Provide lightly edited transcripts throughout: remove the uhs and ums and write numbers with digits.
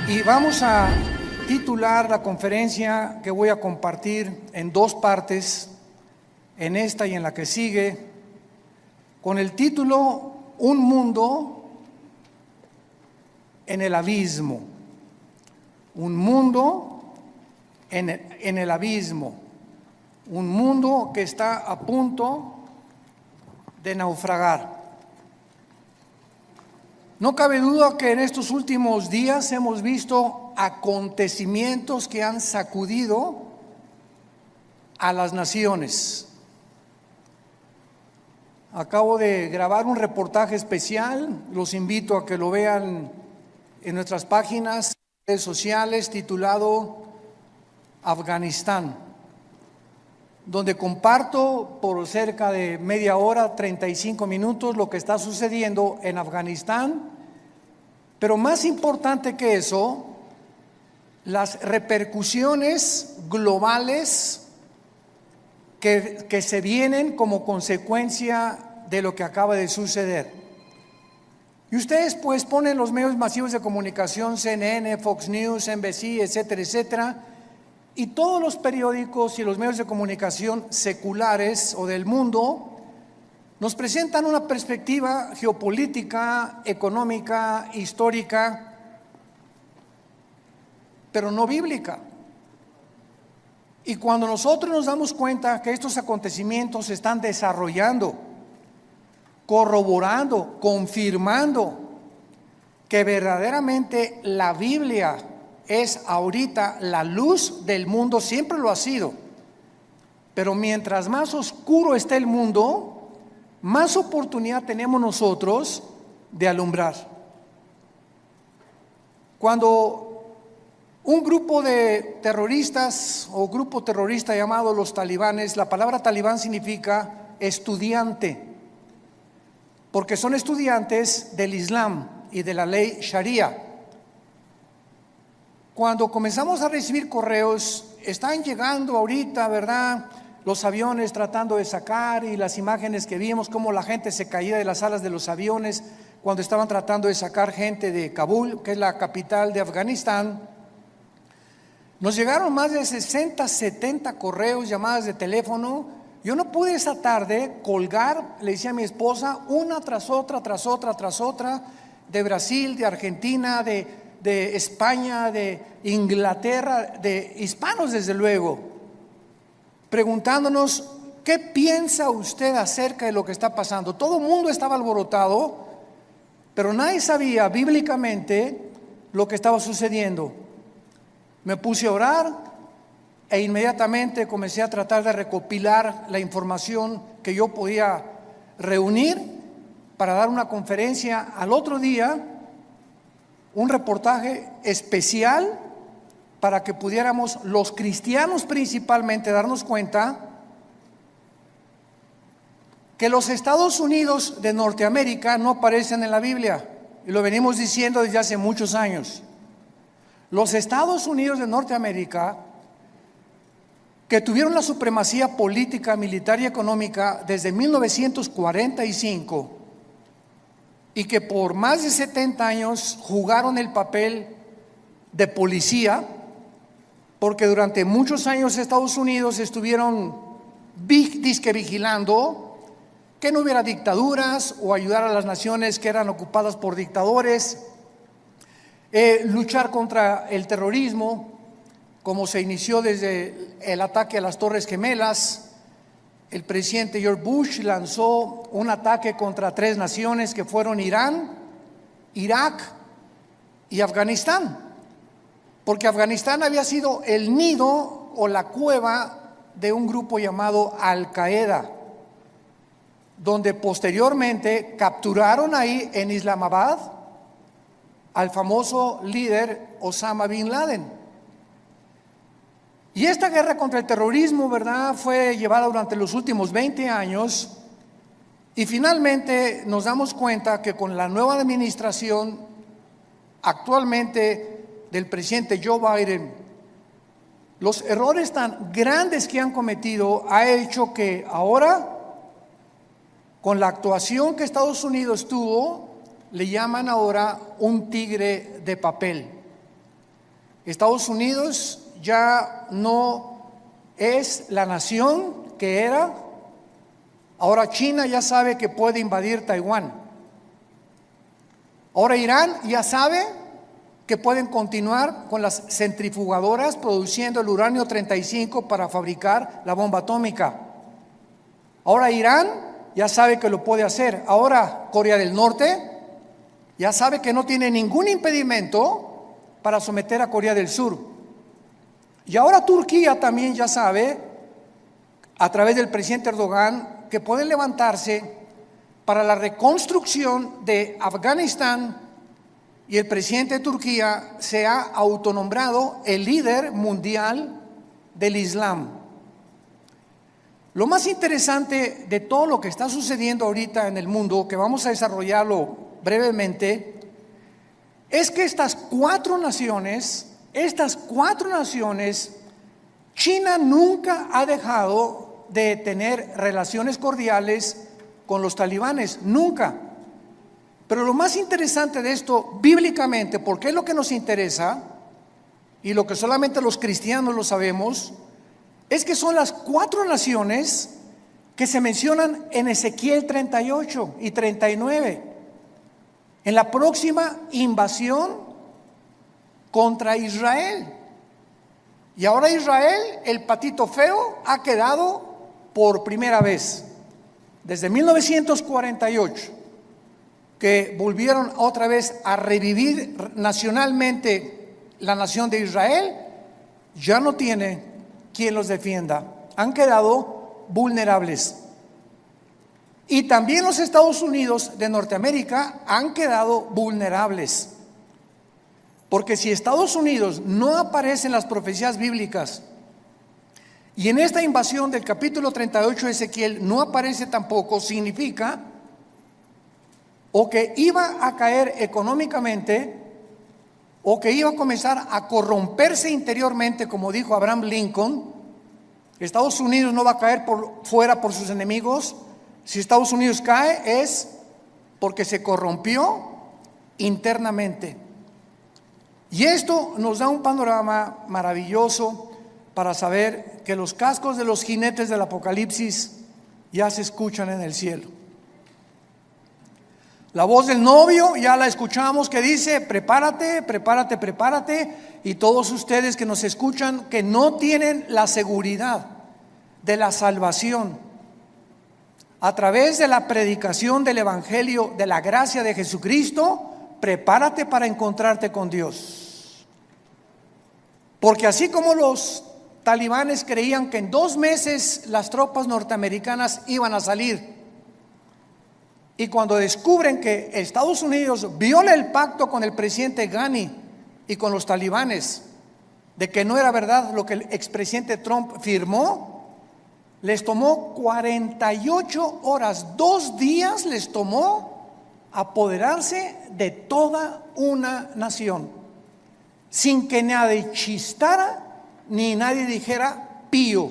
Y vamos a titular la conferencia que voy a compartir en dos partes, en esta y en la que sigue, con el título Un mundo en el abismo. Un mundo en el abismo. Un mundo que está a punto de naufragar. No cabe duda que en estos últimos días hemos visto acontecimientos que han sacudido a las naciones. Acabo de grabar un reportaje especial, los invito a que lo vean en nuestras páginas, redes sociales, titulado Afganistán, donde comparto por cerca de media hora, 35 minutos, lo que está sucediendo en Afganistán, pero más importante que eso, las repercusiones globales que se vienen como consecuencia de lo que acaba de suceder. Y ustedes pues ponen los medios masivos de comunicación, CNN, Fox News, NBC, etcétera, etcétera, y todos los periódicos y los medios de comunicación seculares o del mundo nos presentan una perspectiva geopolítica, económica, histórica, pero no bíblica. Y cuando nosotros nos damos cuenta que estos acontecimientos se están desarrollando, corroborando, confirmando que verdaderamente la Biblia es ahorita la luz del mundo, siempre lo ha sido, pero mientras más oscuro esté el mundo, más oportunidad tenemos nosotros de alumbrar. Cuando un grupo de terroristas o grupo terrorista llamado los talibanes, la palabra talibán significa estudiante, porque son estudiantes del Islam y de la ley Sharia. Cuando comenzamos a recibir correos, están llegando ahorita, ¿verdad?, los aviones tratando de sacar, y las imágenes que vimos, cómo la gente se caía de las alas de los aviones cuando estaban tratando de sacar gente de Kabul, que es la capital de Afganistán. Nos llegaron más de 60, 70 correos, llamadas de teléfono. Yo no pude esa tarde colgar, le decía a mi esposa, una tras otra, de Brasil, de Argentina, de España, de Inglaterra, de hispanos desde luego, preguntándonos: ¿qué piensa usted acerca de lo que está pasando? Todo el mundo estaba alborotado, pero nadie sabía bíblicamente lo que estaba sucediendo. Me puse a orar e inmediatamente comencé a tratar de recopilar la información que yo podía reunir para dar una conferencia al otro día, un reportaje especial para que pudiéramos los cristianos principalmente darnos cuenta que los Estados Unidos de Norteamérica no aparecen en la Biblia, y lo venimos diciendo desde hace muchos años. Los Estados Unidos de Norteamérica, que tuvieron la supremacía política, militar y económica desde 1945, y que por más de 70 años jugaron el papel de policía, porque durante muchos años Estados Unidos estuvieron disque vigilando que no hubiera dictaduras o ayudar a las naciones que eran ocupadas por dictadores, luchar contra el terrorismo, como se inició desde el ataque a las Torres Gemelas. El presidente George Bush lanzó un ataque contra 3 naciones que fueron Irán, Irak y Afganistán, porque Afganistán había sido el nido o la cueva de un grupo llamado Al-Qaeda, donde posteriormente capturaron ahí en Islamabad al famoso líder Osama Bin Laden. Y esta guerra contra el terrorismo, ¿verdad?, fue llevada durante los últimos 20 años, y finalmente nos damos cuenta que con la nueva administración actualmente del presidente Joe Biden, los errores tan grandes que han cometido ha hecho que ahora, con la actuación que Estados Unidos tuvo, le llaman ahora un tigre de papel. Estados Unidos ya no es la nación que era. Ahora China ya sabe que puede invadir Taiwán. Ahora Irán ya sabe que pueden continuar con las centrifugadoras produciendo el uranio 35 para fabricar la bomba atómica. Ahora Irán ya sabe que lo puede hacer. Ahora Corea del Norte ya sabe que no tiene ningún impedimento para someter a Corea del Sur. Y ahora Turquía también ya sabe, a través del presidente Erdogan, que pueden levantarse para la reconstrucción de Afganistán, y el presidente de Turquía se ha autonombrado el líder mundial del Islam. Lo más interesante de todo lo que está sucediendo ahorita en el mundo, que vamos a desarrollarlo brevemente, es que estas cuatro naciones, China nunca ha dejado de tener relaciones cordiales con los talibanes, nunca. Pero lo más interesante de esto, bíblicamente, porque es lo que nos interesa y lo que solamente los cristianos lo sabemos, es que son las cuatro naciones que se mencionan en Ezequiel 38 y 39, en la próxima invasión contra Israel. Y ahora Israel, el patito feo, ha quedado por primera vez desde 1948, que volvieron otra vez a revivir nacionalmente la nación de Israel. Ya no tiene quien los defienda, han quedado vulnerables. Y también los Estados Unidos de Norteamérica han quedado vulnerables, porque si Estados Unidos no aparece en las profecías bíblicas y en esta invasión del capítulo 38 de Ezequiel no aparece tampoco, significa o que iba a caer económicamente, o que iba a comenzar a corromperse interiormente, como dijo Abraham Lincoln. Estados Unidos no va a caer fuera por sus enemigos. Si Estados Unidos cae es porque se corrompió internamente. Y esto nos da un panorama maravilloso para saber que los cascos de los jinetes del Apocalipsis ya se escuchan en el cielo. La voz del novio ya la escuchamos, que dice: prepárate, prepárate, prepárate. Y todos ustedes que nos escuchan, que no tienen la seguridad de la salvación a través de la predicación del evangelio de la gracia de Jesucristo, prepárate para encontrarte con Dios. Porque así como los talibanes creían que en 2 meses las tropas norteamericanas iban a salir, y cuando descubren que Estados Unidos viola el pacto con el presidente Ghani y con los talibanes, de que no era verdad lo que el expresidente Trump firmó, les tomó 48 horas, 2 días les tomó apoderarse de toda una nación, sin que nadie chistara ni nadie dijera pío.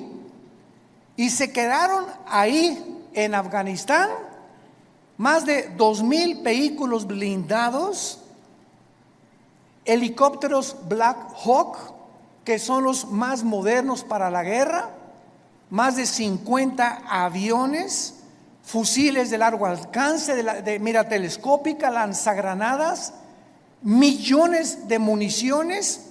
Y se quedaron ahí en Afganistán más de 2,000 vehículos blindados, helicópteros Black Hawk, que son los más modernos para la guerra, más de 50 aviones, fusiles de largo alcance, de mira telescópica, lanzagranadas, millones de municiones.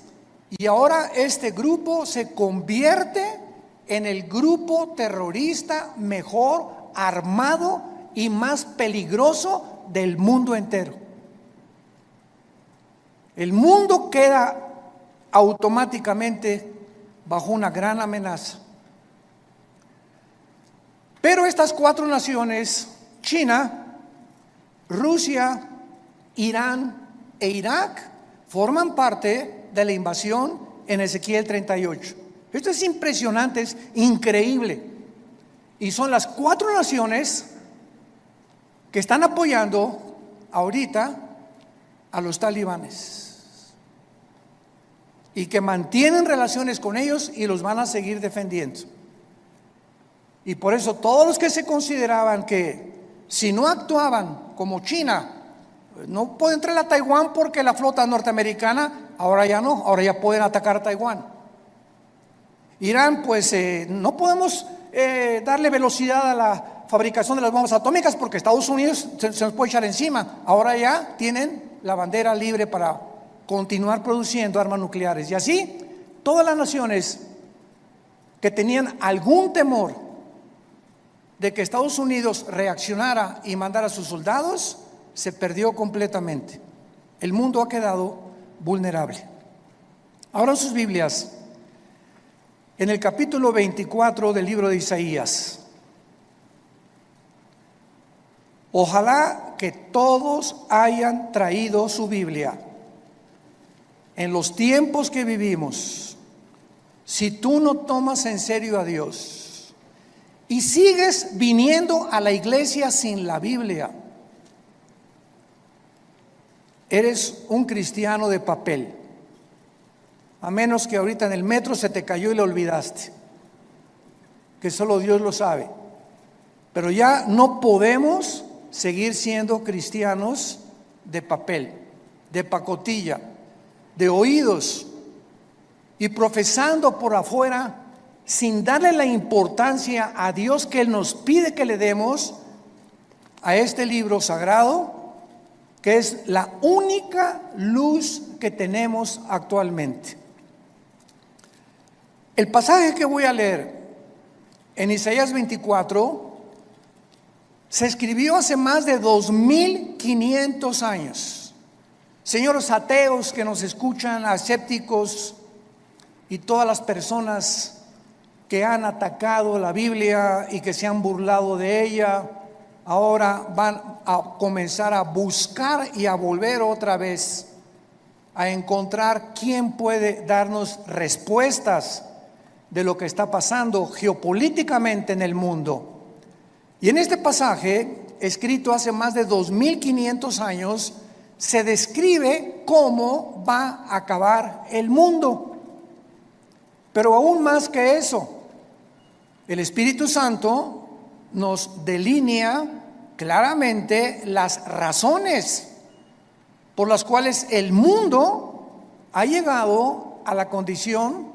Y ahora este grupo se convierte en el grupo terrorista mejor armado y más peligroso del mundo entero. El mundo queda automáticamente bajo una gran amenaza. Pero estas 4 naciones, China, Rusia, Irán e Irak, forman parte de la invasión en Ezequiel 38. Esto es impresionante, es increíble. Y son las 4 naciones que están apoyando ahorita a los talibanes y que mantienen relaciones con ellos y los van a seguir defendiendo. Y por eso todos los que se consideraban que si no actuaban como China, no puede entrar a Taiwán porque la flota norteamericana ahora ya no, ahora ya pueden atacar a Taiwán. Irán, pues no podemos darle velocidad a la fabricación de las bombas atómicas porque Estados Unidos se nos puede echar encima. Ahora ya tienen la bandera libre para continuar produciendo armas nucleares. Y así, todas las naciones que tenían algún temor de que Estados Unidos reaccionara y mandara a sus soldados, se perdió completamente. El mundo ha quedado vulnerable. Abran sus Biblias en el capítulo 24 del libro de Isaías. Ojalá que todos hayan traído su Biblia. En los tiempos que vivimos, si tú no tomas en serio a Dios y sigues viniendo a la iglesia sin la Biblia, eres un cristiano de papel. A menos que ahorita en el metro se te cayó y lo olvidaste, que solo Dios lo sabe. Pero ya no podemos seguir siendo cristianos de papel, de pacotilla, de oídos y profesando por afuera sin darle la importancia a Dios que Él nos pide que le demos a este libro sagrado, que es la única luz que tenemos actualmente. El pasaje que voy a leer en Isaías 24 se escribió hace más de 2500 años. Señores ateos que nos escuchan, escépticos y todas las personas que han atacado la Biblia y que se han burlado de ella, ahora van a comenzar a buscar y a volver otra vez a encontrar quién puede darnos respuestas de lo que está pasando geopolíticamente en el mundo. Y en este pasaje, escrito hace más de 2500 años, se describe cómo va a acabar el mundo. Pero aún más que eso, el Espíritu Santo nos delinea claramente las razones por las cuales el mundo ha llegado a la condición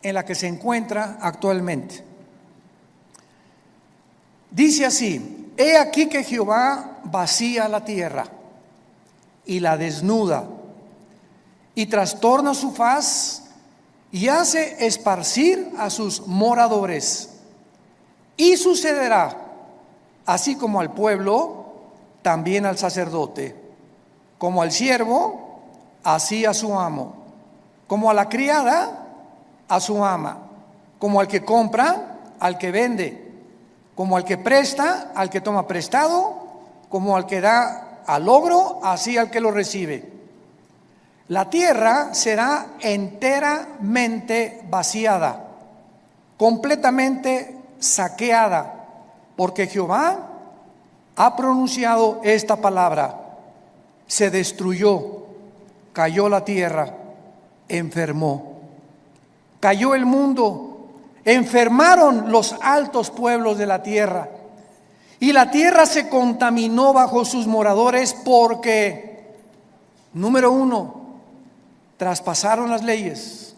en la que se encuentra actualmente. Dice así: he aquí que Jehová vacía la tierra y la desnuda, y trastorna su faz, y hace esparcir a sus moradores. Y sucederá, así como al pueblo, también al sacerdote, como al siervo, así a su amo, como a la criada, a su ama, como al que compra, al que vende, como al que presta, al que toma prestado, como al que da al logro, así al que lo recibe. La tierra será enteramente vaciada, completamente saqueada, porque Jehová ha pronunciado esta palabra: se destruyó, cayó la tierra, enfermó. Cayó el mundo, enfermaron los altos pueblos de la tierra, y la tierra se contaminó bajo sus moradores porque, número 1, traspasaron las leyes.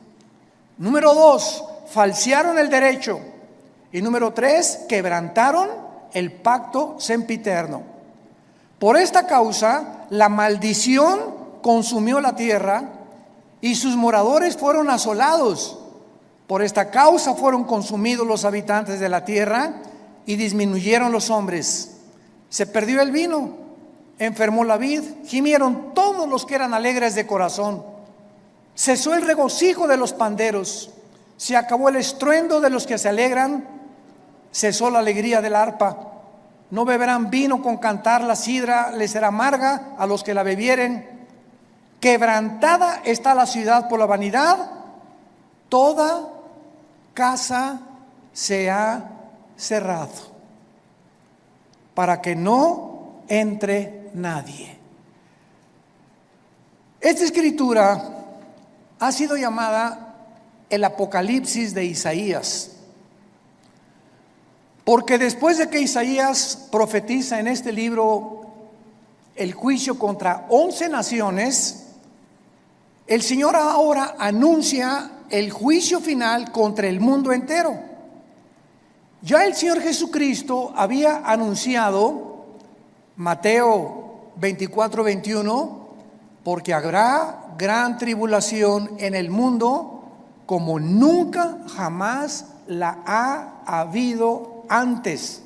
Número 2, falsearon el derecho. Y número 3, quebrantaron el pacto sempiterno. Por esta causa, la maldición consumió la tierra y sus moradores fueron asolados. Por esta causa fueron consumidos los habitantes de la tierra y disminuyeron los hombres. Se perdió el vino, enfermó la vid, gimieron todos los que eran alegres de corazón. Cesó el regocijo de los panderos, se acabó el estruendo de los que se alegran, cesó la alegría del arpa. No beberán vino con cantar, la sidra les será amarga a los que la bebieren. Quebrantada está la ciudad por la vanidad, toda casa se ha cerrado, para que no entre nadie. Esta escritura ha sido llamada el Apocalipsis de Isaías, porque después de que Isaías profetiza en este libro el juicio contra 11 naciones, El Señor ahora anuncia el juicio final contra el mundo entero. Ya el Señor Jesucristo había anunciado, Mateo 24:21, porque habrá gran tribulación en el mundo como nunca jamás la ha habido antes.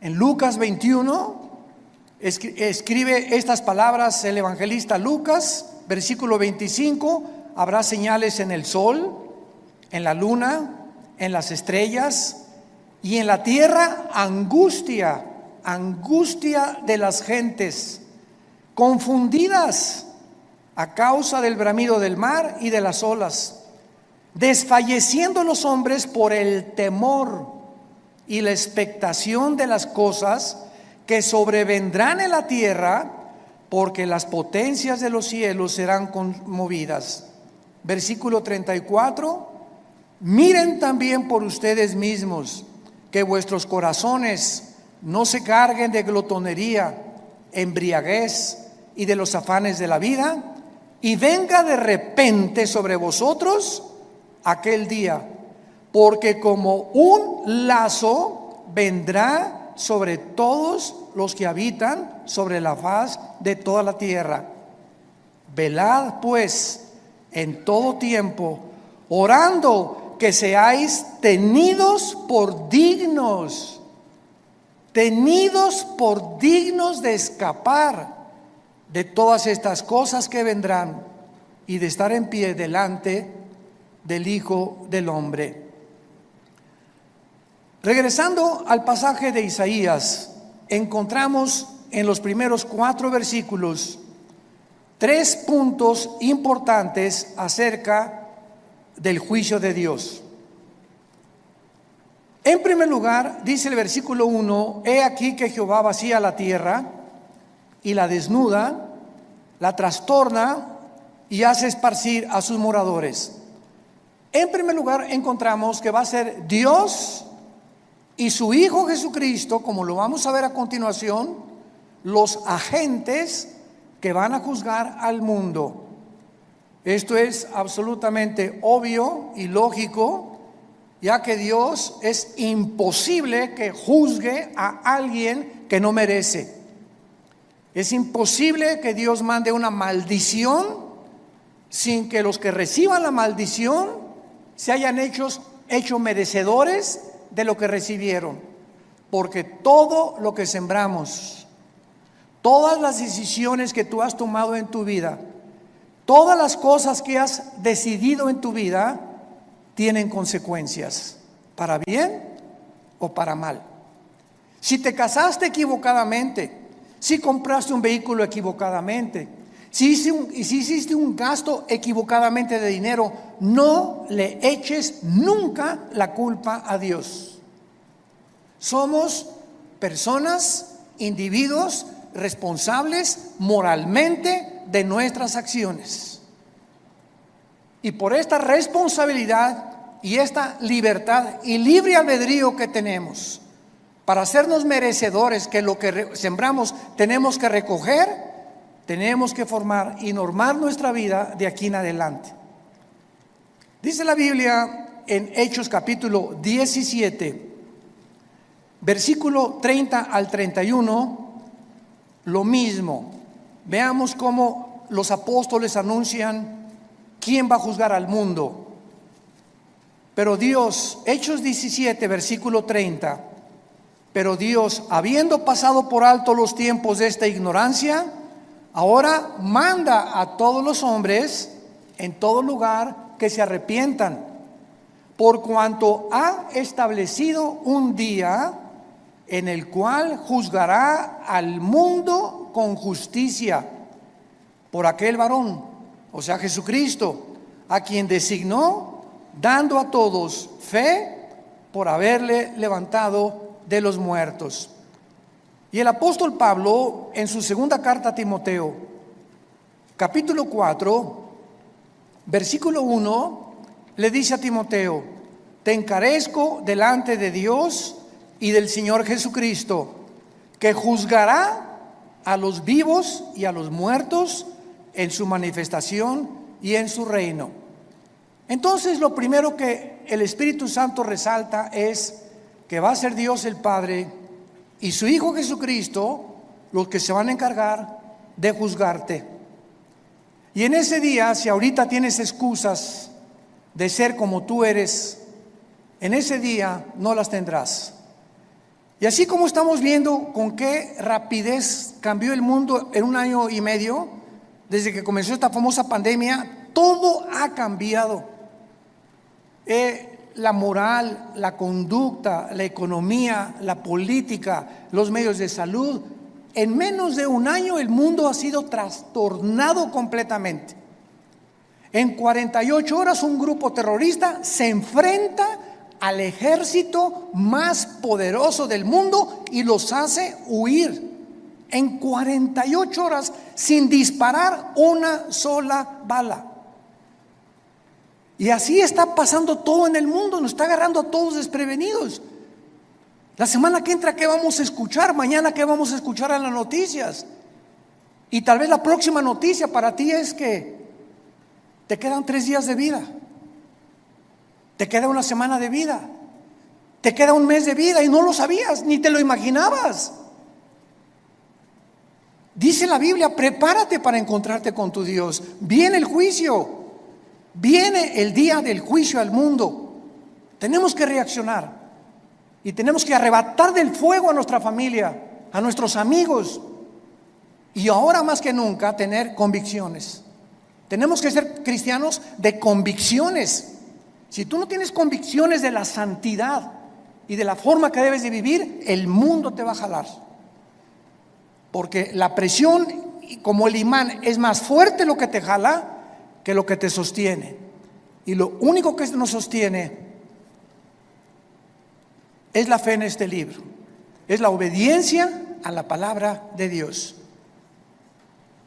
En Lucas 21 escribe estas palabras el evangelista Lucas, versículo 25: habrá señales en el sol, en la luna, en las estrellas, y en la tierra angustia de las gentes, confundidas a causa del bramido del mar y de las olas, desfalleciendo los hombres por el temor y la expectación de las cosas que sobrevendrán en la tierra, porque las potencias de los cielos serán conmovidas. Versículo 34: miren también por ustedes mismos, que vuestros corazones no se carguen de glotonería, embriaguez y de los afanes de la vida, y venga de repente sobre vosotros aquel día, porque como un lazo vendrá sobre todos los que habitan sobre la faz de toda la tierra. Velad pues en todo tiempo, orando que seáis tenidos por dignos de escapar de todas estas cosas que vendrán y de estar en pie delante del Hijo del Hombre. Regresando al pasaje de Isaías, encontramos en los primeros 4 versículos 3 puntos importantes acerca del juicio de Dios. En primer lugar, dice el versículo 1: he aquí que Jehová vacía la tierra y la desnuda, la trastorna y hace esparcir a sus moradores. En primer lugar, encontramos que va a ser Dios y su Hijo Jesucristo, como lo vamos a ver a continuación, los agentes que van a juzgar al mundo. Esto es absolutamente obvio y lógico, ya que Dios es imposible que juzgue a alguien que no merece. Es imposible que Dios mande una maldición sin que los que reciban la maldición se hayan hecho merecedores de lo que recibieron. Porque todo lo que sembramos, todas las decisiones que tú has tomado en tu vida, todas las cosas que has decidido en tu vida, tienen consecuencias, para bien o para mal. Si te casaste equivocadamente, si compraste un vehículo equivocadamente, si hiciste un gasto equivocadamente de dinero, no le eches nunca la culpa a Dios. Somos personas, individuos responsables moralmente de nuestras acciones. Y por esta responsabilidad y esta libertad y libre albedrío que tenemos para hacernos merecedores que lo que sembramos tenemos que recoger, tenemos que formar y normar nuestra vida de aquí en adelante. Dice la Biblia en Hechos capítulo 17, versículo 30 al 31, lo mismo. Veamos cómo los apóstoles anuncian quién va a juzgar al mundo. Pero Dios, Hechos 17, versículo 30, pero Dios, habiendo pasado por alto los tiempos de esta ignorancia, ahora manda a todos los hombres en todo lugar que se arrepientan, por cuanto ha establecido un día en el cual juzgará al mundo con justicia por aquel varón, o sea Jesucristo, a quien designó, dando a todos fe por haberle levantado de los muertos. Y el apóstol Pablo, en su segunda carta a Timoteo, capítulo 4, versículo 1, le dice a Timoteo: te encarezco delante de Dios y del Señor Jesucristo, que juzgará a los vivos y a los muertos en su manifestación y en su reino. Entonces, lo primero que el Espíritu Santo resalta es que va a ser Dios el Padre y su Hijo Jesucristo los que se van a encargar de juzgarte. Y en ese día, si ahorita tienes excusas de ser como tú eres, en ese día no las tendrás. Y así como estamos viendo con qué rapidez cambió el mundo en 1 año y medio, desde que comenzó esta famosa pandemia, todo ha cambiado. La moral, la conducta, la economía, la política, los medios de salud. En menos de 1 año el mundo ha sido trastornado completamente. En 48 horas un grupo terrorista se enfrenta al ejército más poderoso del mundo y los hace huir. En 48 horas sin disparar una sola bala. Y así está pasando todo en el mundo, nos está agarrando a todos desprevenidos. La semana que entra, ¿qué vamos a escuchar? Mañana, ¿qué vamos a escuchar en las noticias? Y tal vez la próxima noticia para ti es que te quedan 3 días de vida, te queda 1 semana de vida, te queda 1 mes de vida y no lo sabías, ni te lo imaginabas. Dice la Biblia, prepárate para encontrarte con tu Dios. Viene el juicio. Viene el día del juicio al mundo. Tenemos que reaccionar y tenemos que arrebatar del fuego a nuestra familia, a nuestros amigos, y ahora más que nunca tener convicciones. Tenemos que ser cristianos de convicciones. Si tú no tienes convicciones de la santidad y de la forma que debes de vivir, el mundo te va a jalar, porque la presión, como el imán, es más fuerte lo que te jala que lo que te sostiene. Y lo único que nos sostiene es la fe en este libro, es la obediencia a la palabra de Dios.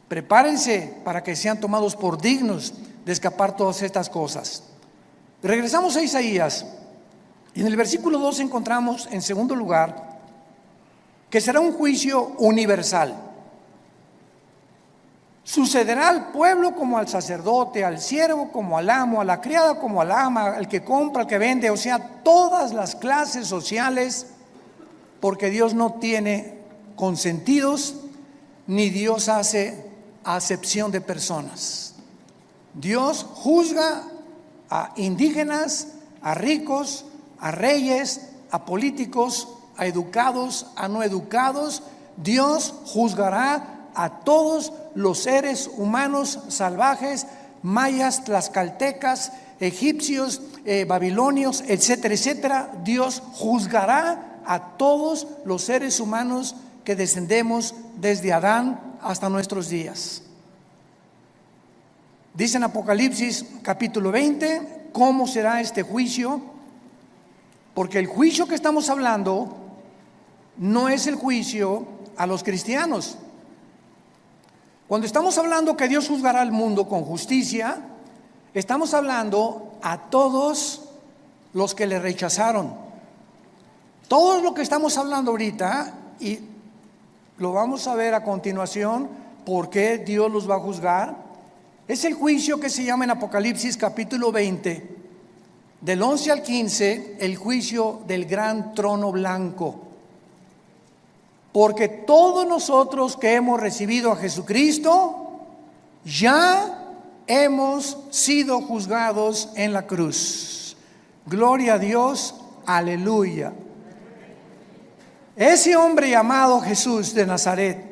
Prepárense para que sean tomados por dignos de escapar todas estas cosas. Regresamos a Isaías y en el versículo 2 encontramos, en segundo lugar, que será un juicio universal. Sucederá al pueblo como al sacerdote, al siervo como al amo, a la criada como al ama, al que compra, al que vende, o sea, todas las clases sociales, porque Dios no tiene consentidos, ni Dios hace acepción de personas. Dios juzga a indígenas, a ricos, a reyes, a políticos, a educados, a no educados. Dios juzgará a todos los seres humanos salvajes, mayas, tlaxcaltecas, egipcios, babilonios, etcétera, etcétera. Dios juzgará a todos los seres humanos que descendemos desde Adán hasta nuestros días. Dice en Apocalipsis capítulo 20 cómo será este juicio, porque el juicio que estamos hablando no es el juicio a los cristianos. Cuando estamos hablando que Dios juzgará al mundo con justicia, estamos hablando a todos los que le rechazaron. Todo lo que estamos hablando ahorita, y lo vamos a ver a continuación, por qué Dios los va a juzgar, es el juicio que se llama en Apocalipsis capítulo 20, del 11 al 15, el juicio del gran trono blanco. Porque todos nosotros que hemos recibido a Jesucristo, ya hemos sido juzgados en la cruz. Gloria a Dios, aleluya. Ese hombre llamado Jesús de Nazaret,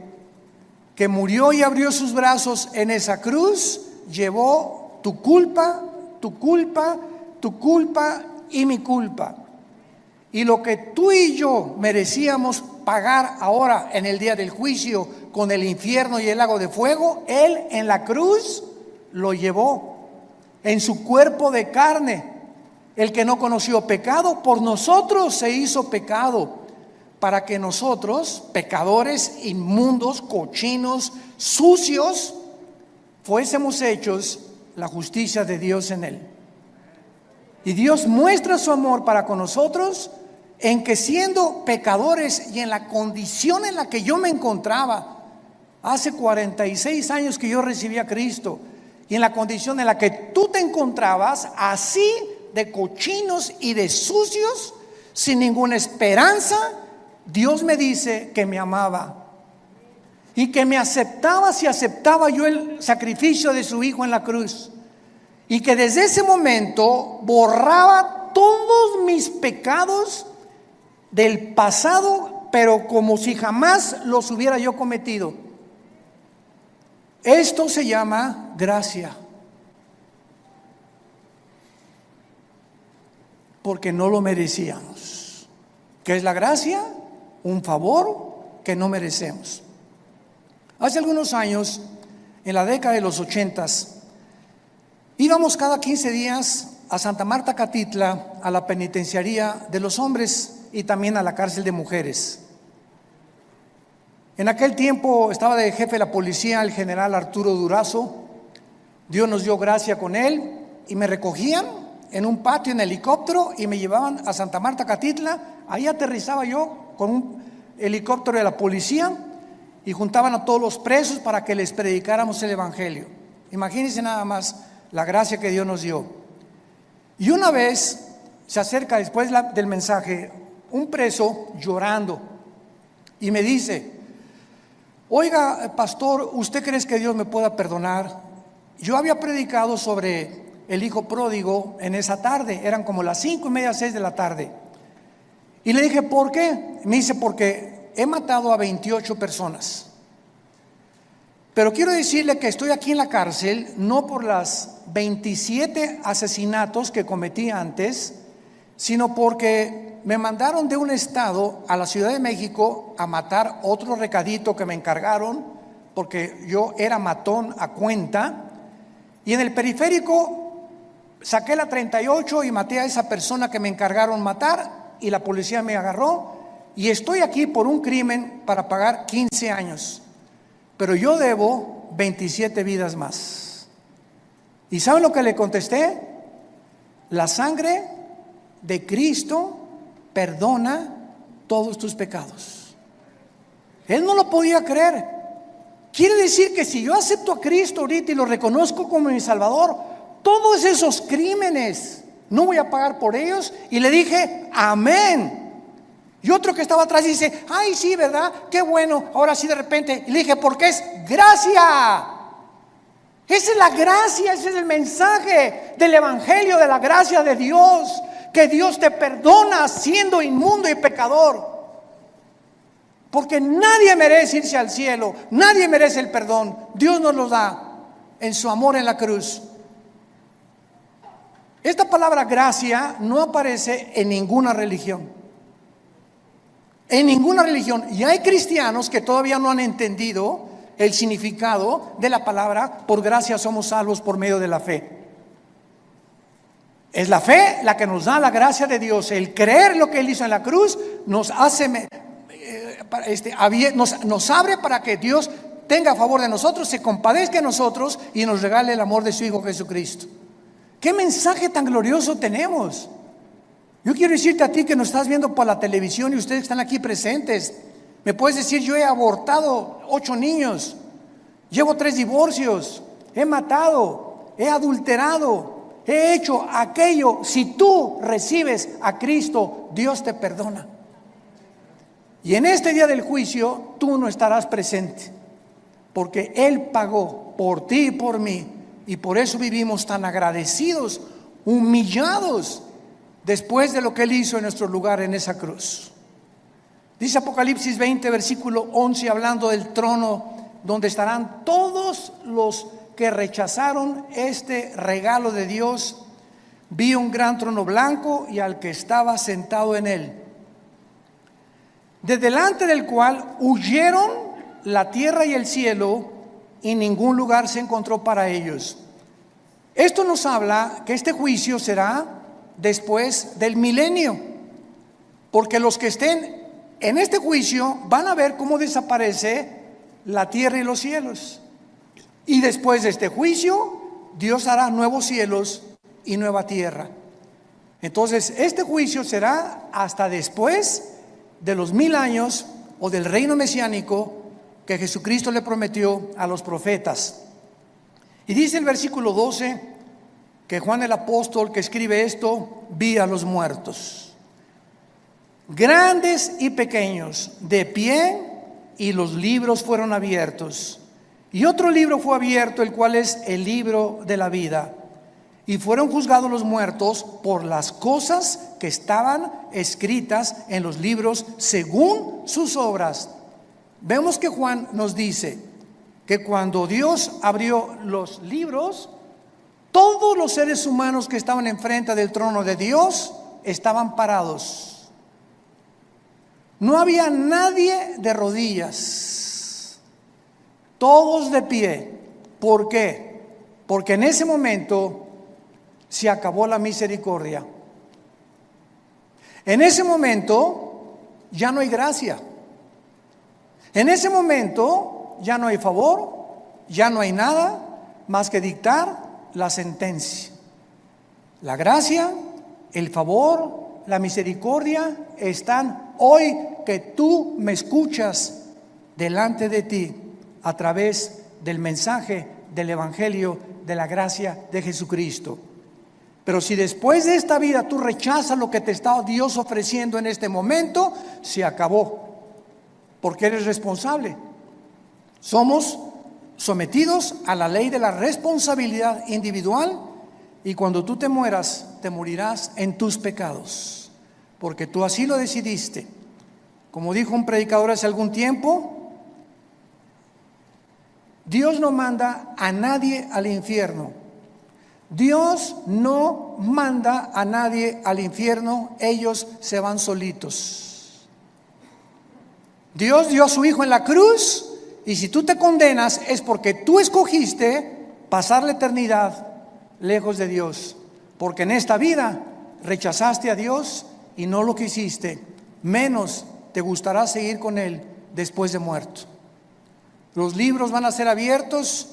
que murió y abrió sus brazos en esa cruz, llevó tu culpa, tu culpa, tu culpa y mi culpa. Y lo que tú y yo merecíamos pagar ahora en el día del juicio con el infierno y el lago de fuego, Él en la cruz lo llevó en su cuerpo de carne. El que no conoció pecado, por nosotros se hizo pecado, para que nosotros, pecadores, inmundos, cochinos, sucios, fuésemos hechos la justicia de Dios en Él. Y Dios muestra su amor para con nosotros en que, siendo pecadores y en la condición en la que yo me encontraba, Hace 46 años que yo recibí a Cristo, y en la condición en la que tú te encontrabas, así de cochinos y de sucios, sin ninguna esperanza, Dios me dice que me amaba y que me aceptaba si aceptaba yo el sacrificio de su Hijo en la cruz, y que desde ese momento borraba todos mis pecados del pasado, pero como si jamás los hubiera yo cometido. Esto se llama gracia, porque no lo merecíamos. ¿Qué es la gracia? Un favor que no merecemos. Hace algunos años, en la década de los 80s, íbamos cada 15 días a Santa Marta, Catitla, a la penitenciaría de los hombres y también a la cárcel de mujeres. En aquel tiempo estaba de jefe de la policía el general Arturo Durazo. Dios nos dio gracia con él y me recogían en un patio en helicóptero y me llevaban a Santa Marta, Catitla. Ahí aterrizaba yo con un helicóptero de la policía y juntaban a todos los presos para que les predicáramos el evangelio. Imagínense nada más la gracia que Dios nos dio. Y una vez se acerca después del mensaje un preso llorando y me dice: oiga, pastor, ¿usted cree que Dios me pueda perdonar? Yo había predicado sobre el hijo pródigo en esa tarde, eran como las 5:30, 6 de la tarde. Y le dije, ¿por qué? Me dice, porque he matado a 28 personas. Pero quiero decirle que estoy aquí en la cárcel no por las 27 asesinatos que cometí antes, sino porque me mandaron de un estado a la Ciudad de México a matar otro recadito que me encargaron, porque yo era matón a cuenta, y en el periférico saqué la 38 y maté a esa persona que me encargaron matar, y la policía me agarró, y estoy aquí por un crimen para pagar 15 años, pero yo debo 27 vidas más. ¿Y saben lo que le contesté? La sangre de Cristo perdona todos tus pecados. Él no lo podía creer. Quiere decir que si yo acepto a Cristo ahorita y lo reconozco como mi Salvador, todos esos crímenes no voy a pagar por ellos. Y le dije, amén. Y otro que estaba atrás dice, ay, sí, ¿verdad? Qué bueno. Ahora sí, de repente. Y le dije, porque es gracia. Esa es la gracia, ese es el mensaje del evangelio, de la gracia de Dios. Que Dios te perdona siendo inmundo y pecador. Porque nadie merece irse al cielo, nadie merece el perdón. Dios nos lo da en su amor en la cruz. Esta palabra gracia no aparece en ninguna religión. En ninguna religión. Y hay cristianos que todavía no han entendido el significado de la palabra por gracia somos salvos por medio de la fe. Es la fe la que nos da la gracia de Dios. El creer lo que Él hizo en la cruz nos hace, nos abre para que Dios tenga a favor de nosotros, se compadezca de nosotros y nos regale el amor de su Hijo Jesucristo. ¿Qué mensaje tan glorioso tenemos? Yo quiero decirte a ti que nos estás viendo por la televisión y ustedes que están aquí presentes. Me puedes decir, yo he abortado 8 niños, llevo 3 divorcios, he matado, he adulterado, he hecho aquello. Si tú recibes a Cristo, Dios te perdona. Y en este día del juicio tú no estarás presente, porque Él pagó por ti y por mí. Y por eso vivimos tan agradecidos, humillados, después de lo que Él hizo en nuestro lugar en esa cruz. Dice Apocalipsis 20, versículo 11, hablando del trono donde estarán todos los que rechazaron este regalo de Dios. Vi un gran trono blanco y al que estaba sentado en él, de delante del cual huyeron la tierra y el cielo, y ningún lugar se encontró para ellos. Esto nos habla que este juicio será después del milenio, porque los que estén en este juicio van a ver cómo desaparece la tierra y los cielos. Y después de este juicio, Dios hará nuevos cielos y nueva tierra. Entonces, este juicio será hasta después de los 1000 años o del reino mesiánico, que Jesucristo le prometió a los profetas. Y dice el versículo 12 que Juan el apóstol que escribe esto, vi a los muertos, grandes y pequeños, de pie, y los libros fueron abiertos. Y otro libro fue abierto, el cual es el libro de la vida. Y fueron juzgados los muertos por las cosas que estaban escritas en los libros según sus obras. Vemos que Juan nos dice que cuando Dios abrió los libros, todos los seres humanos que estaban enfrente del trono de Dios estaban parados. No había nadie de rodillas, todos de pie. ¿Por qué? Porque en ese momento se acabó la misericordia. En ese momento ya no hay gracia. En ese momento ya no hay favor, ya no hay nada más que dictar la sentencia. La gracia, el favor, la misericordia están hoy que tú me escuchas delante de ti a través del mensaje del evangelio de la gracia de Jesucristo. Pero si después de esta vida tú rechazas lo que te está Dios ofreciendo en este momento, se acabó, porque eres responsable. Somos sometidos a la ley de la responsabilidad individual, y cuando tú te mueras, te morirás en tus pecados, porque tú así lo decidiste. Como dijo un predicador hace algún tiempo, Dios no manda a nadie al infierno. Dios no manda a nadie al infierno, ellos se van solitos. Dios dio a su Hijo en la cruz, y si tú te condenas es porque tú escogiste pasar la eternidad lejos de Dios, porque en esta vida rechazaste a Dios y no lo quisiste, menos te gustará seguir con Él después de muerto. Los libros van a ser abiertos,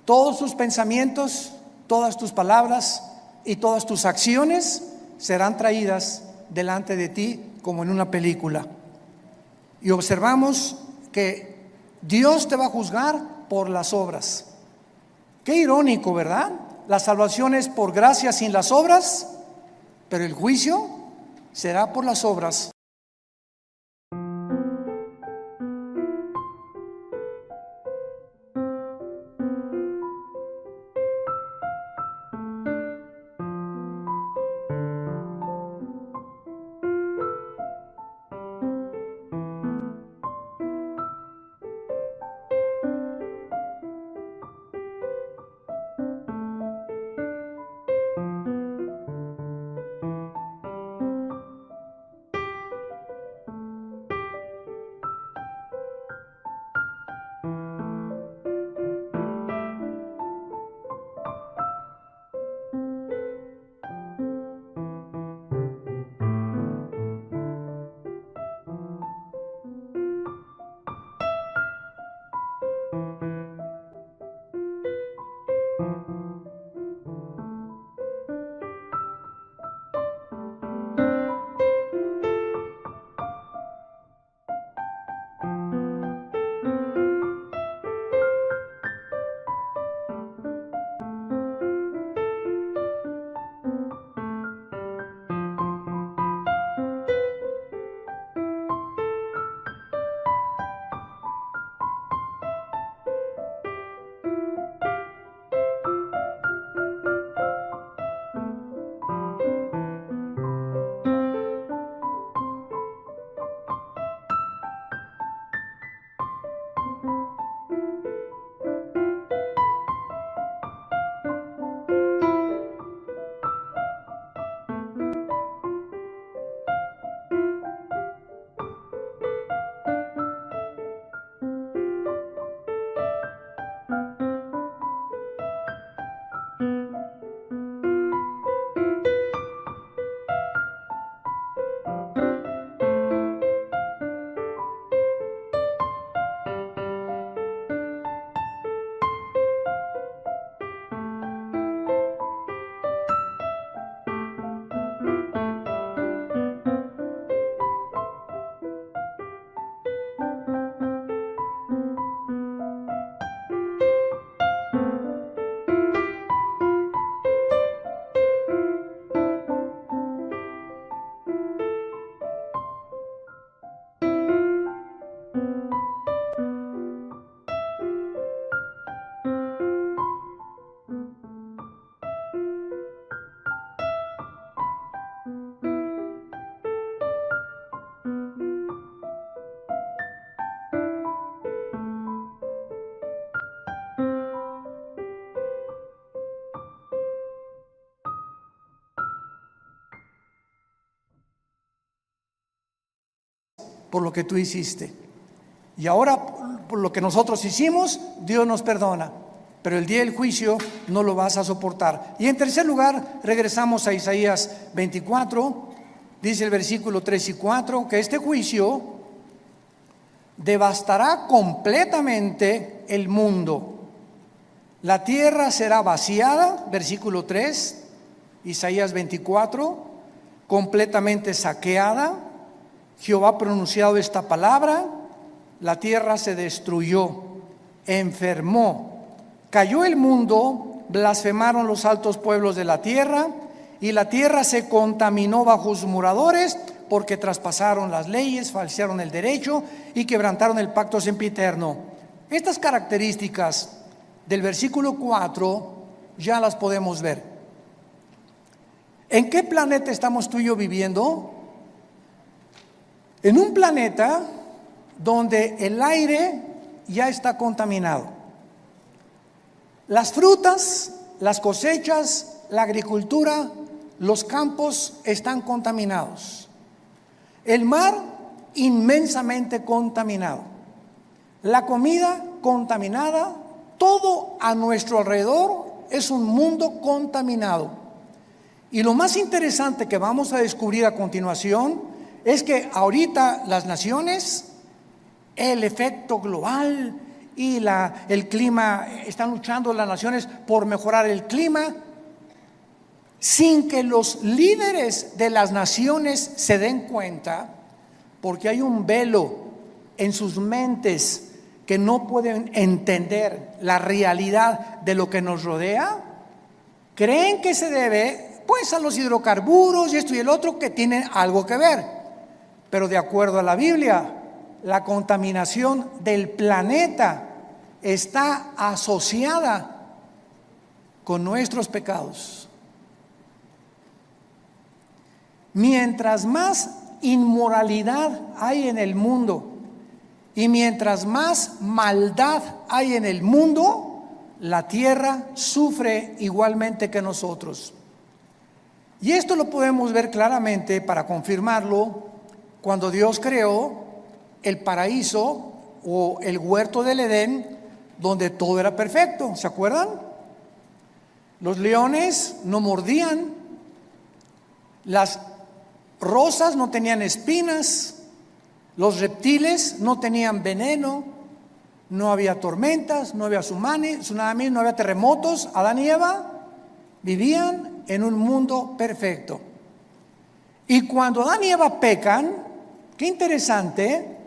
todos tus pensamientos, todas tus palabras y todas tus acciones serán traídas delante de ti como en una película. Y observamos que Dios te va a juzgar por las obras. Qué irónico, ¿verdad? La salvación es por gracia sin las obras, pero el juicio será por las obras. por lo que tú hiciste. Y ahora, por lo que nosotros hicimos, Dios nos perdona. Pero el día del juicio no lo vas a soportar. Y en tercer lugar, regresamos a Isaías 24. Dice el versículo 3 y 4 que este juicio devastará completamente el mundo. La tierra será vaciada, versículo 3, Isaías 24, completamente saqueada. Jehová ha pronunciado esta palabra: la tierra se destruyó, enfermó, cayó el mundo, blasfemaron los altos pueblos de la tierra, y la tierra se contaminó bajo sus moradores, porque traspasaron las leyes, falsearon el derecho y quebrantaron el pacto sempiterno. Estas características del versículo 4 ya las podemos ver. ¿En qué planeta estamos tú y yo viviendo? En un planeta donde el aire ya está contaminado. Las frutas, las cosechas, la agricultura, los campos están contaminados. El mar inmensamente contaminado. La comida contaminada. Todo a nuestro alrededor es un mundo contaminado. Y lo más interesante que vamos a descubrir a continuación es que ahorita las naciones, el efecto global y el clima, están luchando las naciones por mejorar el clima, sin que los líderes de las naciones se den cuenta, porque hay un velo en sus mentes que no pueden entender la realidad de lo que nos rodea. Creen que se debe pues a los hidrocarburos y esto y el otro, que tienen algo que ver. Pero de acuerdo a la Biblia, la contaminación del planeta está asociada con nuestros pecados. Mientras más inmoralidad hay en el mundo y mientras más maldad hay en el mundo, la tierra sufre igualmente que nosotros. Y esto lo podemos ver claramente, para confirmarlo, cuando Dios creó el paraíso o el huerto del Edén, donde todo era perfecto. ¿Se acuerdan? Los leones no mordían, las rosas no tenían espinas, los reptiles no tenían veneno, no había tormentas, no había tsunamis, no había terremotos. Adán y Eva vivían en un mundo perfecto. Y cuando Adán y Eva pecan, qué interesante,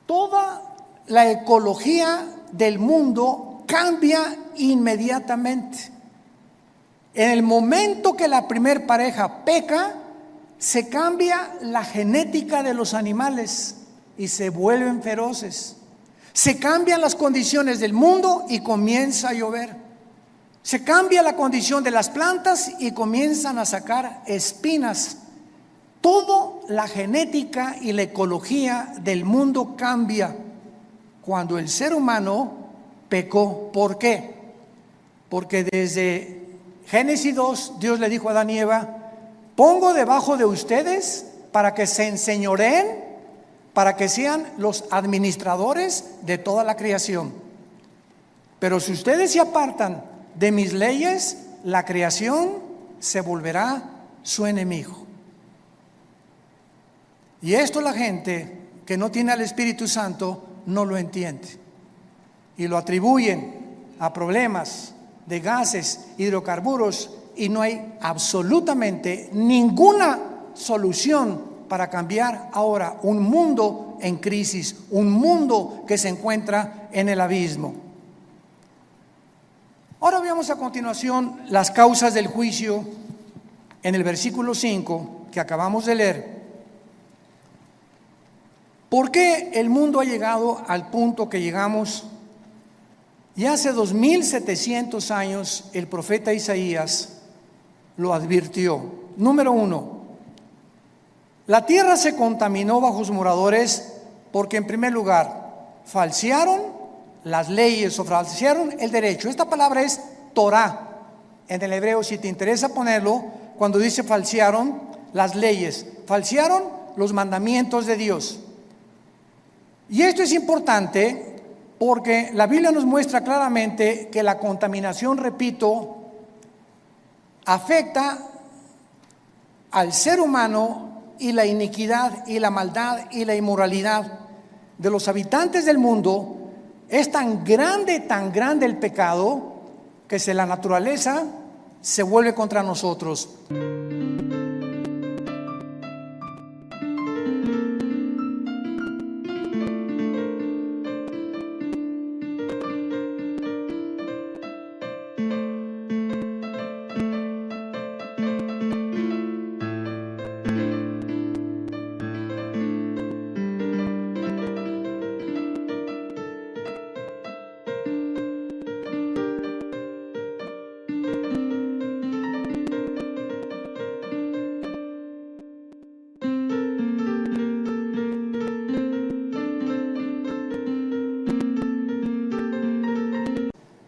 toda la ecología del mundo cambia inmediatamente. En el momento que la primer pareja peca, se cambia la genética de los animales y se vuelven feroces. Se cambian las condiciones del mundo y comienza a llover. Se cambia la condición de las plantas y comienzan a sacar espinas. Toda la genética y la ecología del mundo cambia cuando el ser humano pecó. ¿Por qué? Porque desde Génesis 2, Dios le dijo a Adán y Eva: pongo debajo de ustedes para que se enseñoreen, para que sean los administradores de toda la creación. Pero si ustedes se apartan de mis leyes, la creación se volverá su enemigo. Y esto la gente que no tiene al Espíritu Santo no lo entiende. Y lo atribuyen a problemas de gases, hidrocarburos, y no hay absolutamente ninguna solución para cambiar ahora un mundo en crisis, un mundo que se encuentra en el abismo. Ahora veamos a continuación las causas del juicio en el versículo 5 que acabamos de leer. ¿Por qué el mundo ha llegado al punto que llegamos? Y hace 2700 años el profeta Isaías lo advirtió. Número 1, la tierra se contaminó bajo sus moradores porque, en primer lugar, falsearon las leyes o falsearon el derecho. Esta palabra es Torah en el hebreo, si te interesa ponerlo, cuando dice falsearon las leyes, falsearon los mandamientos de Dios. Y esto es importante porque la Biblia nos muestra claramente que la contaminación, repito, afecta al ser humano, y la iniquidad y la maldad y la inmoralidad de los habitantes del mundo es tan grande el pecado, que la naturaleza se vuelve contra nosotros.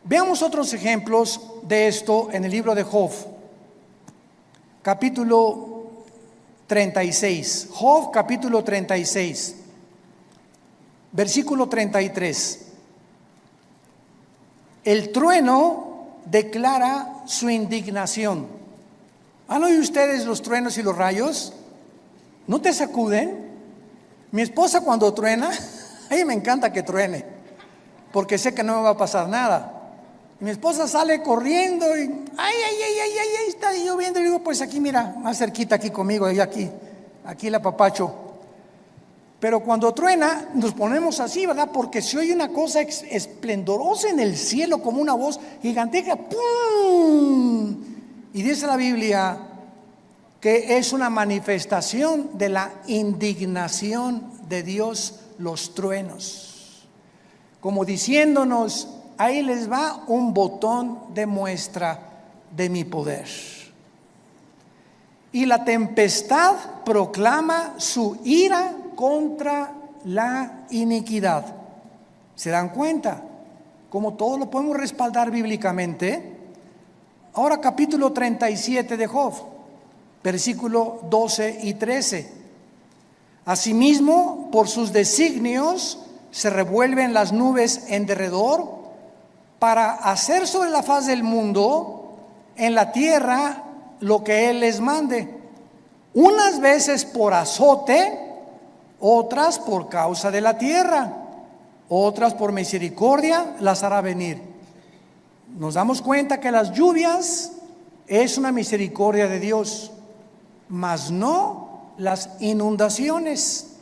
Veamos otros ejemplos de esto en el libro de Job, capítulo 36. Job, capítulo 36, versículo 33. El trueno declara su indignación. ¿Han oído ustedes los truenos y los rayos? ¿No te sacuden? Mi esposa, cuando truena, a ella me encanta que truene, porque sé que no me va a pasar nada. Y mi esposa sale corriendo y ay, está lloviendo. Y digo, pues aquí, mira, más cerquita aquí conmigo, y aquí la papacho. Pero cuando truena, nos ponemos así, ¿verdad? Porque se oye una cosa esplendorosa en el cielo, como una voz gigantesca, ¡pum! Y dice la Biblia que es una manifestación de la indignación de Dios, los truenos, como diciéndonos: ahí les va un botón de muestra de mi poder. Y la tempestad proclama su ira contra la iniquidad. ¿Se dan cuenta? Como todo lo podemos respaldar bíblicamente. Ahora capítulo 37 de Job, versículo 12 y 13. Asimismo, por sus designios se revuelven las nubes en derredor, para hacer sobre la faz del mundo, en la tierra, lo que Él les mande, unas veces por azote, otras por causa de la tierra, otras por misericordia las hará venir. Nos damos cuenta que las lluvias es una misericordia de Dios, mas no las inundaciones.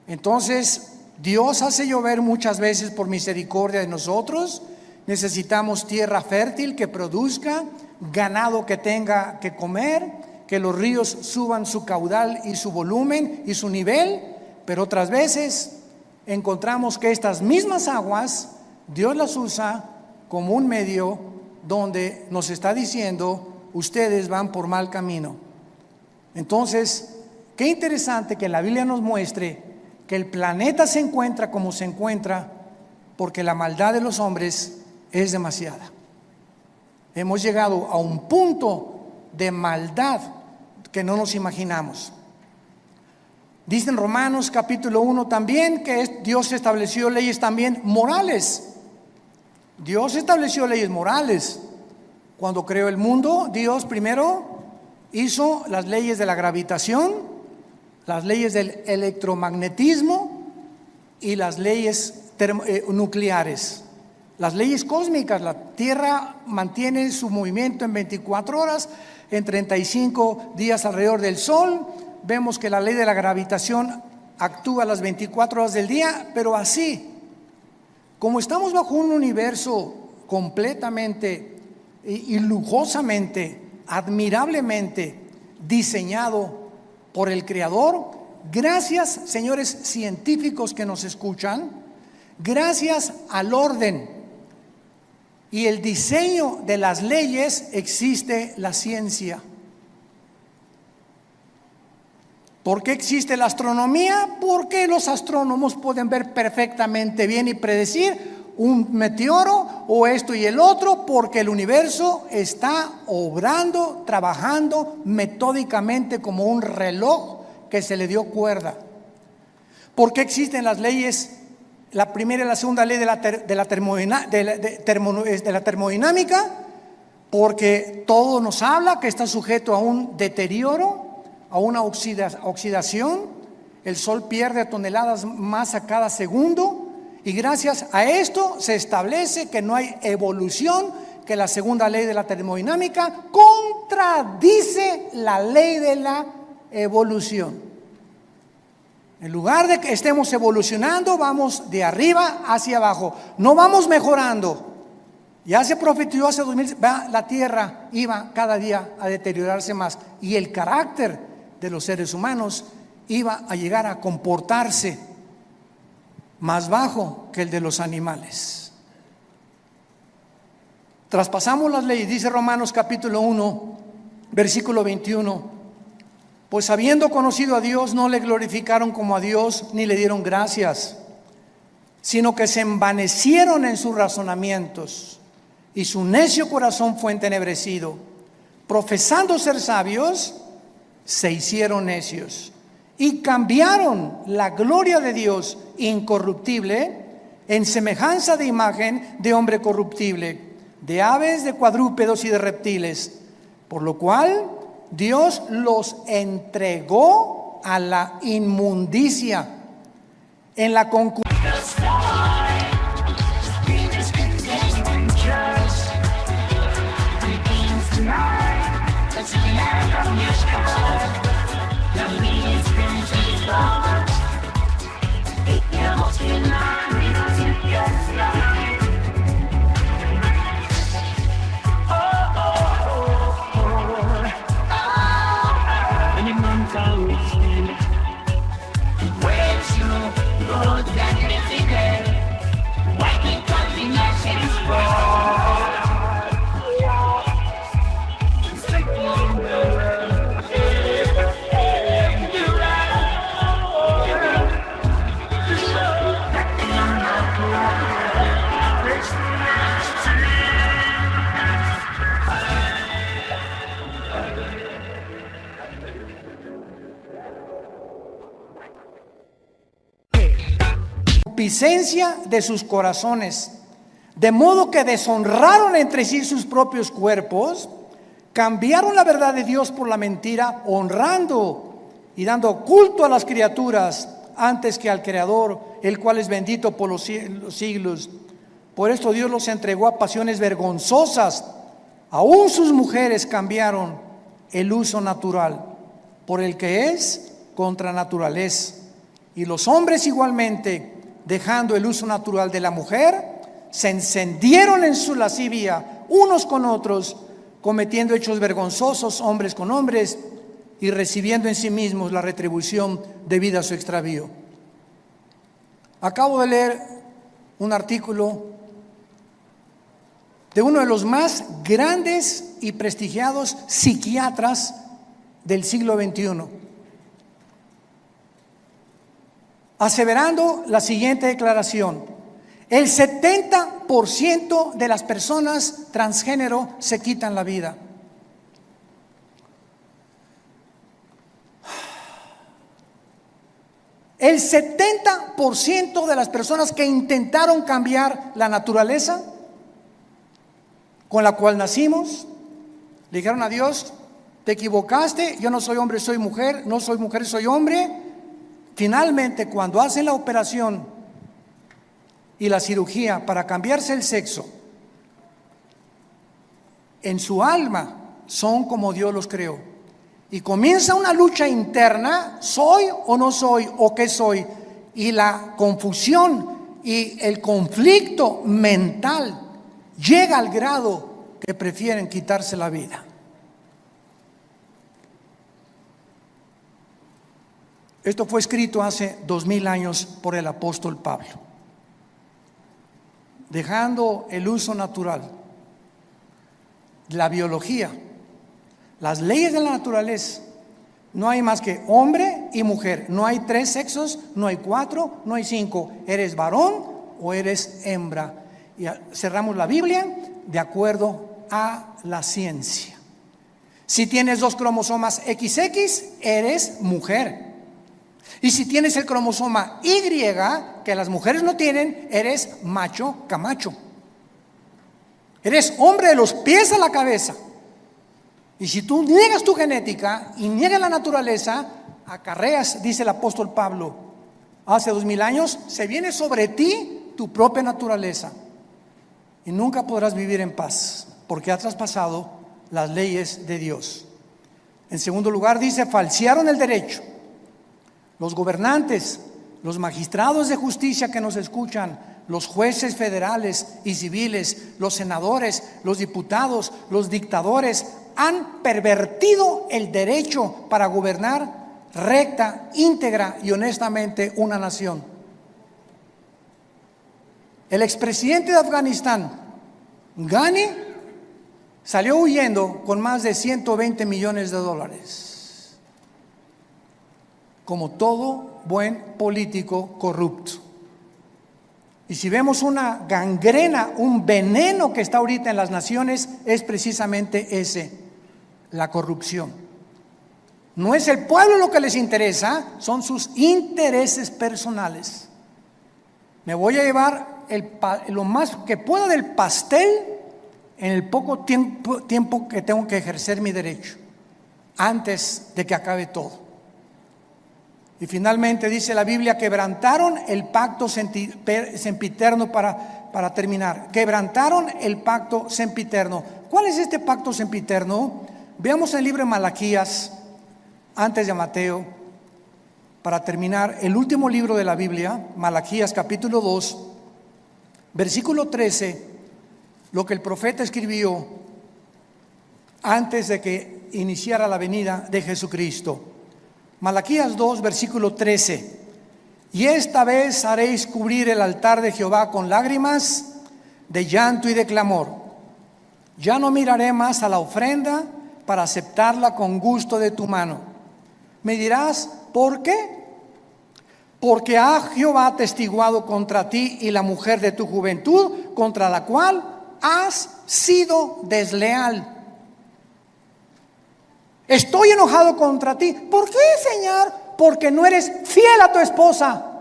Entonces, Dios hace llover muchas veces por misericordia de nosotros. Necesitamos tierra fértil que produzca, ganado que tenga que comer, que los ríos suban su caudal y su volumen y su nivel. Pero otras veces encontramos que estas mismas aguas Dios las usa como un medio donde nos está diciendo: ustedes van por mal camino. Entonces, qué interesante que la Biblia nos muestre que el planeta se encuentra como se encuentra porque la maldad de los hombres es demasiada. Hemos llegado a un punto de maldad que no nos imaginamos. Dice en Romanos capítulo 1 también que Dios estableció leyes también morales. Dios estableció leyes morales. Cuando creó el mundo, Dios primero hizo las leyes de la gravitación, las leyes del electromagnetismo y las leyes nucleares. Las leyes cósmicas: la Tierra mantiene su movimiento en 24 horas, en 35 días alrededor del Sol. Vemos que la ley de la gravitación actúa las 24 horas del día, pero así, como estamos bajo un universo completamente y lujosamente, admirablemente diseñado por el Creador, gracias, señores científicos que nos escuchan, gracias al orden y el diseño de las leyes, existe la ciencia. ¿Por qué existe la astronomía? Porque los astrónomos pueden ver perfectamente bien y predecir un meteoro o esto y el otro, porque el universo está obrando, trabajando metódicamente como un reloj que se le dio cuerda. ¿Por qué existen las leyes? La primera y la segunda ley de la termodinámica, porque todo nos habla que está sujeto a un deterioro, a una oxidación. El Sol pierde toneladas masa cada segundo, y gracias a esto se establece que no hay evolución, que la segunda ley de la termodinámica contradice la ley de la evolución. En lugar de que estemos evolucionando, vamos de arriba hacia abajo, no vamos mejorando. Ya se profetizó hace 2000, la tierra iba cada día a deteriorarse más, y el carácter de los seres humanos iba a llegar a comportarse más bajo que el de los animales. Traspasamos las leyes, dice Romanos capítulo 1, versículo 21. Pues habiendo conocido a Dios, no le glorificaron como a Dios, ni le dieron gracias, sino que se envanecieron en sus razonamientos, y su necio corazón fue entenebrecido. Profesando ser sabios, se hicieron necios, y cambiaron la gloria de Dios incorruptible en semejanza de imagen de hombre corruptible, de aves, de cuadrúpedos y de reptiles, por lo cual Dios los entregó a la inmundicia en la concupiscencia de sus corazones, de modo que deshonraron entre sí sus propios cuerpos, cambiaron la verdad de Dios por la mentira, honrando y dando culto a las criaturas antes que al Creador, el cual es bendito por los siglos. Por esto Dios los entregó a pasiones vergonzosas. Aún sus mujeres cambiaron el uso natural por el que es contra naturaleza, y los hombres igualmente, dejando el uso natural de la mujer, se encendieron en su lascivia unos con otros, cometiendo hechos vergonzosos hombres con hombres, y recibiendo en sí mismos la retribución debida a su extravío. Acabo de leer un artículo de uno de los más grandes y prestigiados psiquiatras del siglo XXI, aseverando la siguiente declaración: el 70% de las personas transgénero se quitan la vida. El 70% de las personas que intentaron cambiar la naturaleza con la cual nacimos, le dijeron a Dios: te equivocaste, yo no soy hombre, soy mujer, no soy mujer, soy hombre. Finalmente, cuando hacen la operación y la cirugía para cambiarse el sexo, en su alma son como Dios los creó, y comienza una lucha interna: ¿soy o no soy? ¿O qué soy? Y la confusión y el conflicto mental llega al grado que prefieren quitarse la vida. Esto fue escrito hace 2000 años por el apóstol Pablo. Dejando el uso natural, la biología, las leyes de la naturaleza, no hay más que hombre y mujer. No hay 3 sexos, no hay 4, no hay 5. Eres varón o eres hembra. Y cerramos la Biblia de acuerdo a la ciencia. Si tienes 2 cromosomas XX, eres mujer. Y si tienes el cromosoma Y, que las mujeres no tienen, eres macho camacho. Eres hombre de los pies a la cabeza. Y si tú niegas tu genética y niegas la naturaleza, acarreas, dice el apóstol Pablo, hace 2000 años, se viene sobre ti tu propia naturaleza. Y nunca podrás vivir en paz, porque has traspasado las leyes de Dios. En segundo lugar dice, falsearon el derecho. Los gobernantes, los magistrados de justicia que nos escuchan, los jueces federales y civiles, los senadores, los diputados, los dictadores, han pervertido el derecho para gobernar recta, íntegra y honestamente una nación. El expresidente de Afganistán, Ghani, salió huyendo con más de 120 millones de dólares, como todo buen político corrupto. Y si vemos una gangrena, un veneno que está ahorita en las naciones, es precisamente ese, la corrupción. No es el pueblo lo que les interesa, son sus intereses personales. Me voy a llevar lo más que pueda del pastel en el poco tiempo que tengo que ejercer mi derecho, antes de que acabe todo. Y finalmente dice la Biblia, quebrantaron el pacto sempiterno para terminar. Quebrantaron el pacto sempiterno. ¿Cuál es este pacto sempiterno? Veamos el libro de Malaquías, antes de Mateo, para terminar, el último libro de la Biblia, Malaquías capítulo 2, versículo 13, lo que el profeta escribió antes de que iniciara la venida de Jesucristo. Malaquías 2, versículo 13. Y esta vez haréis cubrir el altar de Jehová con lágrimas, de llanto y de clamor. Ya no miraré más a la ofrenda para aceptarla con gusto de tu mano. Me dirás, ¿por qué? Porque ha Jehová testiguado contra ti y la mujer de tu juventud, contra la cual has sido desleal. Estoy enojado contra ti. ¿Por qué, Señor? Porque no eres fiel a tu esposa.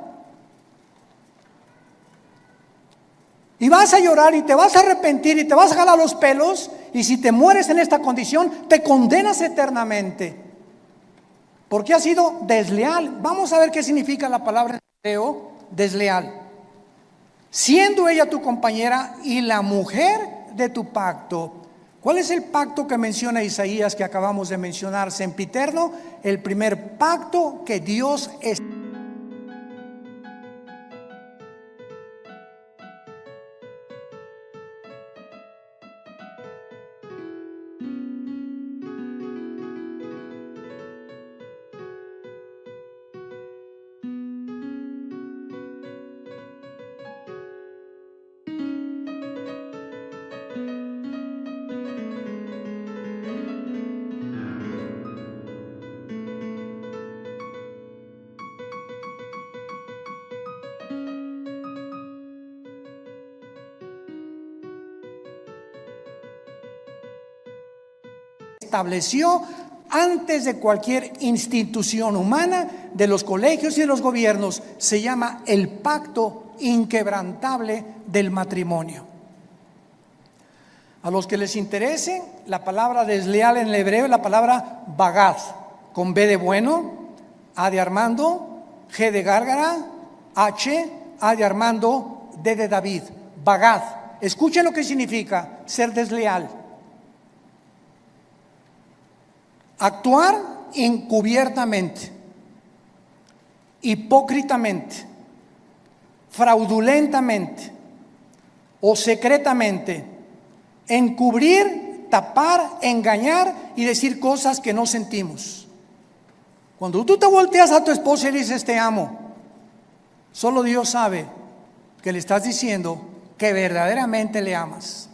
Y vas a llorar y te vas a arrepentir y te vas a jalar los pelos. Y si te mueres en esta condición, te condenas eternamente. Porque has sido desleal. Vamos a ver qué significa la palabra en hebreo, desleal. Siendo ella tu compañera y la mujer de tu pacto. ¿Cuál es el pacto que menciona Isaías que acabamos de mencionar? Sempiterno, el primer pacto que Dios es. Estableció antes de cualquier institución humana, de los colegios y de los gobiernos. Se llama el pacto inquebrantable del matrimonio. A los que les interese, la palabra desleal en el hebreo es la palabra bagad, con B de bueno, A de Armando, G de Gárgara, H, A de Armando, D de David. Bagad. Escuchen lo que significa ser desleal. Actuar encubiertamente, hipócritamente, fraudulentamente o secretamente, encubrir, tapar, engañar y decir cosas que no sentimos. Cuando tú te volteas a tu esposa y le dices te amo, solo Dios sabe que le estás diciendo que verdaderamente le amas.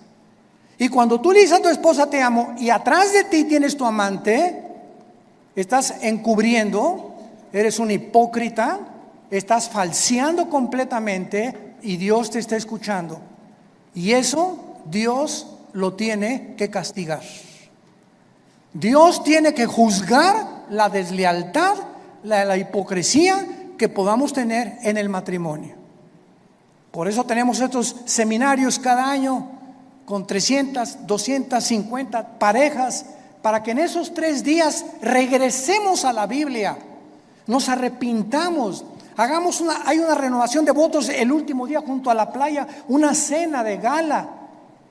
Y cuando tú le dices a tu esposa te amo y atrás de ti tienes tu amante, estás encubriendo, eres un hipócrita, estás falseando completamente y Dios te está escuchando. Y eso Dios lo tiene que castigar. Dios tiene que juzgar la deslealtad la hipocresía que podamos tener en el matrimonio. Por eso tenemos estos seminarios cada año con 300, 250 parejas, para que en esos 3 días regresemos a la Biblia, nos arrepintamos, hay una renovación de votos el último día junto a la playa, una cena de gala,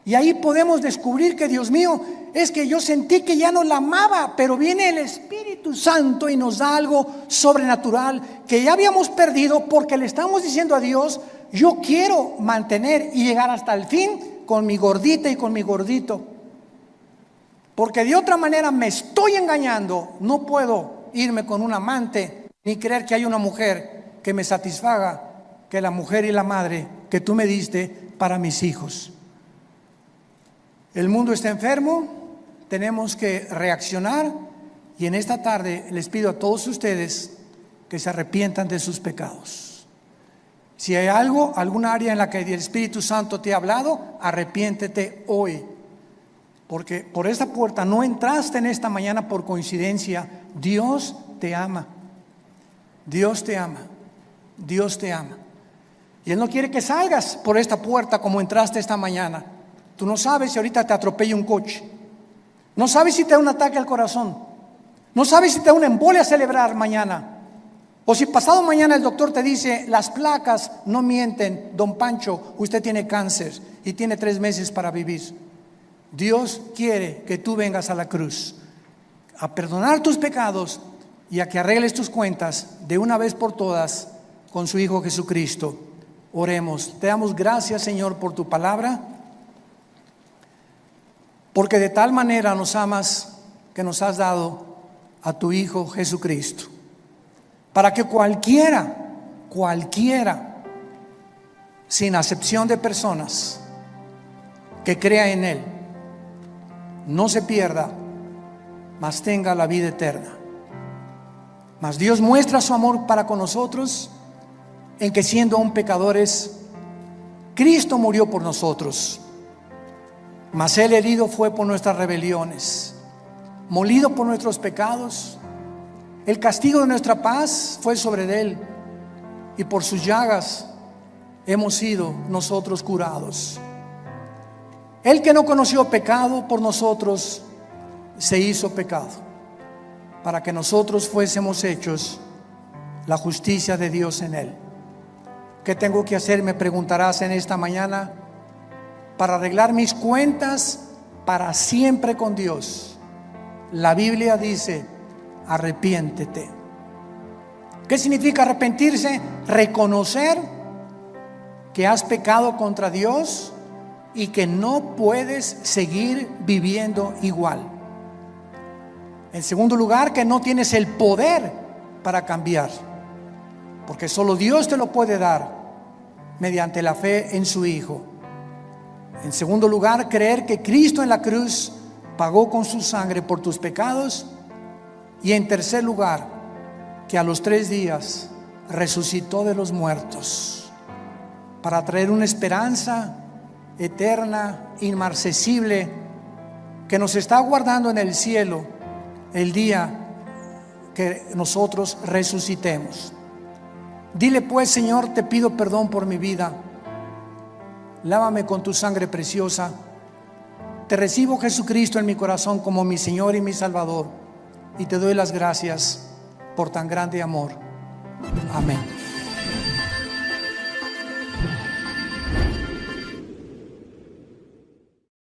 y ahí podemos descubrir que, Dios mío, es que yo sentí que ya no la amaba, pero viene el Espíritu Santo y nos da algo sobrenatural que ya habíamos perdido, porque le estamos diciendo a Dios: yo quiero mantener y llegar hasta el fin con mi gordita y con mi gordito, porque de otra manera me estoy engañando. No puedo irme con un amante ni creer que hay una mujer que me satisfaga, que la mujer y la madre que tú me diste para mis hijos. El mundo está enfermo, tenemos que reaccionar, y en esta tarde les pido a todos ustedes que se arrepientan de sus pecados. Si hay alguna área en la que el Espíritu Santo te ha hablado, arrepiéntete hoy, porque por esta puerta no entraste en esta mañana por coincidencia. Dios te ama, Dios te ama, Dios te ama, y Él no quiere que salgas por esta puerta como entraste esta mañana. Tú no sabes si ahorita te atropella un coche, no sabes si te da un ataque al corazón, no sabes si te da una embolia cerebral mañana, o si pasado mañana el doctor te dice: las placas no mienten, don Pancho, usted tiene cáncer y tiene 3 meses para vivir. Dios quiere que tú vengas a la cruz a perdonar tus pecados y a que arregles tus cuentas de una vez por todas con su Hijo Jesucristo. Oremos. Te damos gracias, Señor, por tu palabra, porque de tal manera nos amas que nos has dado a tu Hijo Jesucristo, para que cualquiera, sin acepción de personas, que crea en Él, no se pierda, mas tenga la vida eterna. Mas Dios muestra su amor para con nosotros en que, siendo aún pecadores, Cristo murió por nosotros. Mas Él herido fue por nuestras rebeliones, molido por nuestros pecados. El castigo de nuestra paz fue sobre Él, y por sus llagas hemos sido nosotros curados. Él, que no conoció pecado, por nosotros se hizo pecado, para que nosotros fuésemos hechos la justicia de Dios en Él. ¿Qué tengo que hacer?, me preguntarás en esta mañana, para arreglar mis cuentas para siempre con Dios. La Biblia dice: arrepiéntete. ¿Qué significa arrepentirse? Reconocer que has pecado contra Dios y que no puedes seguir viviendo igual. En segundo lugar, que no tienes el poder para cambiar, porque solo Dios te lo puede dar mediante la fe en su Hijo. En segundo lugar, creer que Cristo en la cruz pagó con su sangre por tus pecados. Y en tercer lugar, que a los 3 días resucitó de los muertos para traer una esperanza eterna, inmarcesible, que nos está aguardando en el cielo el día que nosotros resucitemos. Dile pues: Señor, te pido perdón por mi vida, lávame con tu sangre preciosa. Te recibo, Jesucristo, en mi corazón como mi Señor y mi Salvador, y te doy las gracias por tan grande amor. Amén.